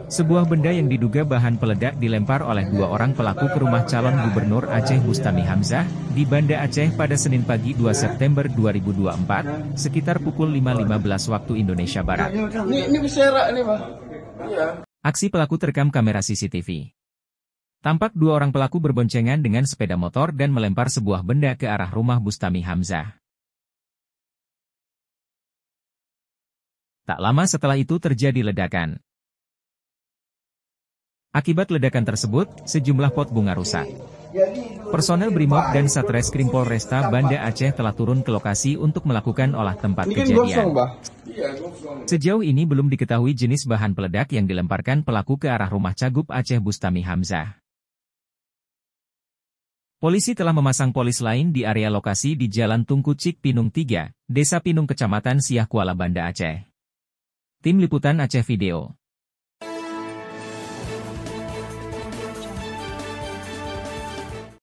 Sebuah benda yang diduga bahan peledak dilempar oleh dua orang pelaku ke rumah calon gubernur Aceh Bustami Hamzah, di Banda Aceh pada Senin pagi 2 September 2024, sekitar pukul 5.15 waktu Indonesia Barat. Ini berserak nih, Pak. Iya. Aksi pelaku terekam kamera CCTV. Tampak dua orang pelaku berboncengan dengan sepeda motor dan melempar sebuah benda ke arah rumah Bustami Hamzah. Tak lama setelah itu terjadi ledakan. Akibat ledakan tersebut, sejumlah pot bunga rusak. Personel Brimob dan Satreskrim Polresta Banda Aceh telah turun ke lokasi untuk melakukan olah tempat kejadian. Sejauh ini belum diketahui jenis bahan peledak yang dilemparkan pelaku ke arah rumah Cagup Aceh Bustami Hamzah. Polisi telah memasang polis lain di area lokasi di Jalan Tungku Cik Pinung 3, Desa Pinung Kecamatan Siah Kuala Banda Aceh. Tim Liputan Aceh Video.